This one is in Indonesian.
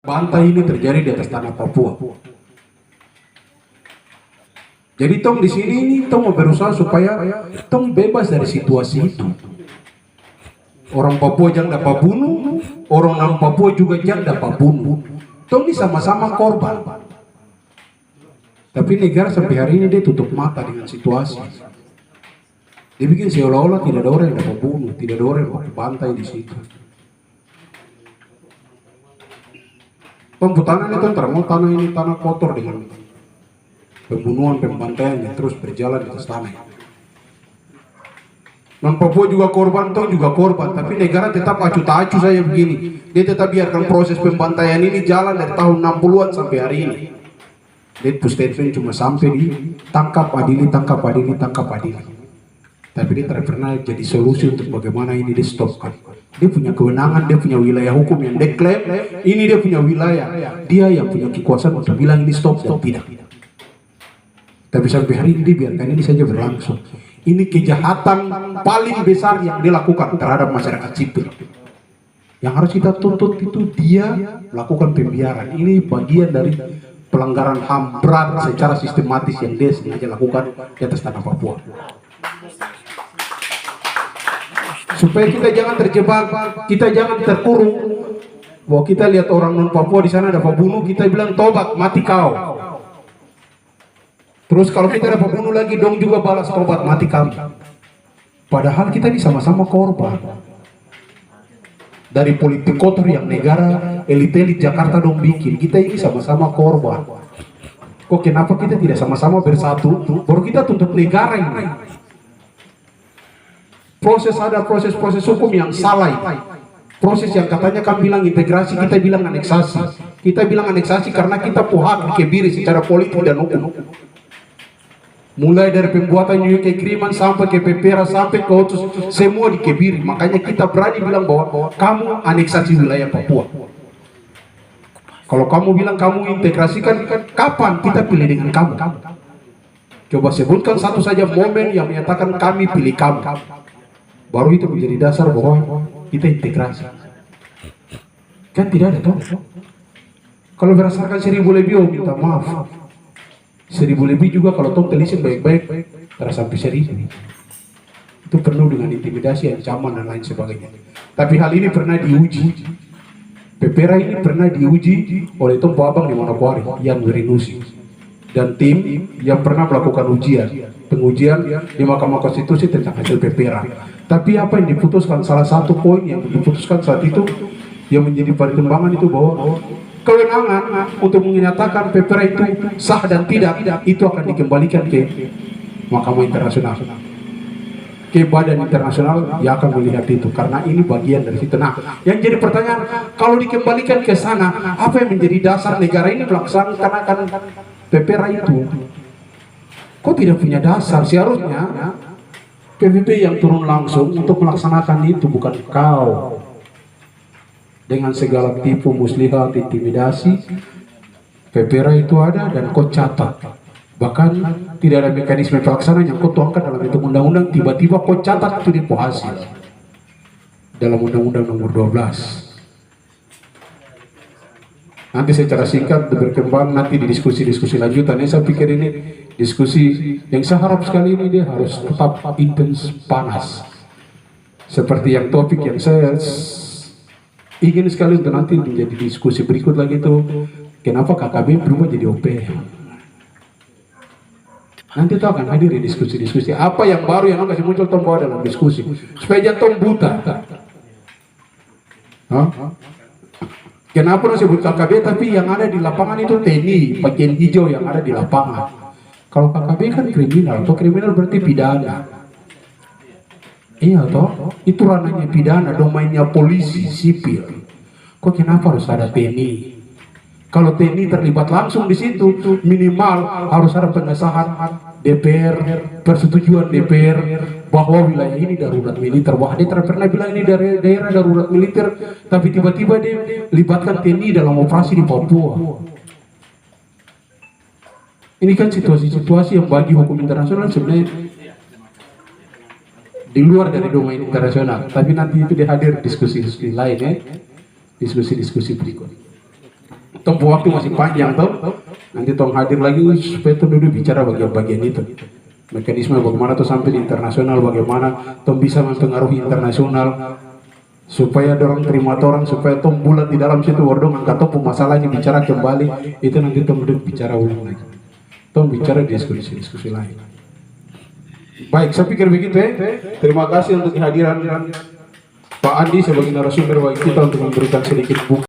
Bantai ini terjadi di atas tanah Papua. Jadi tong di sini ini tong mau berusaha supaya tong bebas dari situasi itu. Orang Papua jangan dapat bunuh, orang non Papua juga jangan dapat bunuh. Tong ini sama-sama korban. Tapi negara sampai hari ini dia tutup mata dengan situasi. Dia bikin seolah-olah tidak ada orang yang dapat bunuh, tidak ada orang yang dapat bantai di situ. Pembutanan itu terang, tanah ini tanah kotor dengan pembunuhan, pembantaian yang terus berjalan di atas tanah. Non Papua juga korban, tong juga korban, tapi negara tetap acuh tak acuh saja begini. Dia tetap biarkan proses pembantaian ini jalan dari tahun 60-an sampai hari ini. Dia statement cuma sampai di tangkap adili, tangkap adili, tangkap adili. Tapi dia tidak pernah jadi solusi untuk bagaimana ini di stopkan. Dia punya kewenangan, dia punya wilayah hukum yang diklaim, ini dia punya wilayah. Dia yang punya kekuasaan untuk bilang ini stop dan tidak. Tapi sampai hari ini biarkan ini saja berlangsung. Ini kejahatan paling besar yang dilakukan terhadap masyarakat sipil. Yang harus kita tuntut itu dia melakukan pembiaran. Ini bagian dari pelanggaran HAM berat secara sistematis yang dia sengaja lakukan di atas tanah Papua. Supaya kita jangan terjebak, kita jangan terkurung. Bahwa kita lihat orang non Papua di sana dapat bunuh, kita bilang tobat, mati kau. Terus kalau kita dapat bunuh lagi, dong juga balas tobat, mati kami. Padahal kita ini sama-sama korban dari politik kotor yang negara elit-elit Jakarta dong bikin. Kita ini sama-sama korban. Kok kenapa kita tidak sama-sama bersatu? Baru kita tuntut negara ini. Ada proses hukum yang salah. Proses yang katanya kan bilang integrasi, kita bilang aneksasi. Kita bilang aneksasi karena kita puhak dikebiri secara politik dan hukum. Mulai dari pembuatan New Agreement sampai ke PPRA sampai ke OTUS, semua dikebiri. Makanya kita berani bilang bahwa kamu aneksasi wilayah Papua. Kalau kamu bilang kamu integrasikan, kapan kita pilih dengan kamu? Coba sebutkan satu saja momen yang menyatakan kami pilih kamu. Baru itu menjadi dasar bahwa kita integrasi. Kan tidak ada toh. Kalau berdasarkan 1000 lebih, oh minta maaf. 1000 lebih juga kalau toh telisik baik-baik, terasa sampai 1000. Itu penuh dengan intimidasi, ancaman dan lain sebagainya. Tapi hal ini pernah diuji. PPRA ini pernah diuji oleh Tompo Abang di Manokwari yang Werinusi dan tim yang pernah melakukan pengujian di Mahkamah Konstitusi tentang hasil PPRA. Tapi apa yang diputuskan, salah satu poin yang diputuskan saat itu yang menjadi pertimbangan itu bahwa kewenangan untuk menyatakan PPRA itu sah dan tidak itu akan dikembalikan ke Mahkamah Internasional, ke badan internasional yang akan melihat itu, karena ini bagian dari situ. Nah, yang jadi pertanyaan, kalau dikembalikan ke sana, apa yang menjadi dasar negara ini melaksanakan PPRA itu? Kok tidak punya dasar? Seharusnya PBB yang turun langsung untuk melaksanakan itu, bukan kau. Dengan segala tipu muslihat, intimidasi, PPRA itu ada dan kau catat. Bahkan tidak ada mekanisme pelaksanaan yang kau tuangkan dalam bentuk undang-undang, tiba-tiba kau catat itu di hasil dalam Undang-Undang Nomor 12. Nanti secara singkat berkembang nanti di diskusi-diskusi lanjutan. Saya pikir ini diskusi yang saya harap sekali ini dia harus tetap intens, panas. Seperti yang topik yang saya ingin sekali untuk nanti menjadi diskusi berikut lagi itu, kenapa KKB berubah jadi OPM. Nanti itu akan hadir di diskusi-diskusi. Apa yang baru yang kasih muncul Tom bawa dalam diskusi supaya jangan buta. Kenapa disebut KKB tapi yang ada di lapangan itu TNI, bagian hijau yang ada di lapangan. Kalau KKB kan kriminal, atau kriminal berarti pidana. Iya toh, itu ranahnya pidana, domainnya polisi, sipil. Kok kenapa harus ada TNI? Kalau TNI terlibat langsung di situ, minimal harus ada pengesahan DPR, persetujuan DPR bahwa wilayah ini darurat militer. Wah, dia pernah bilang ini dari daerah darurat militer, tapi tiba-tiba dia libatkan TNI dalam operasi di Papua. Ini kan situasi-situasi yang bagi hukum internasional sebenarnya di luar dari domain internasional. Tapi nanti itu dihadir diskusi-diskusi lain ya, diskusi-diskusi berikut. Tong waktu masih panjang toh. Nanti tong hadir lagi supaya tuh duduk bicara bagian-bagian itu. Mekanisme bagaimana tuh sampai di internasional, bagaimana tong bisa mempengaruhi internasional supaya dorong terima orang, supaya tong bulat di dalam situ wardong angkat tong masalahnya bicara kembali, itu nanti tong duduk bicara ulang lagi. Tong bicara diskusi lain. Baik, saya pikir begitu ya. Terima kasih untuk kehadiran Pak Andi sebagai narasumber bagi kita untuk memberikan sedikit buku.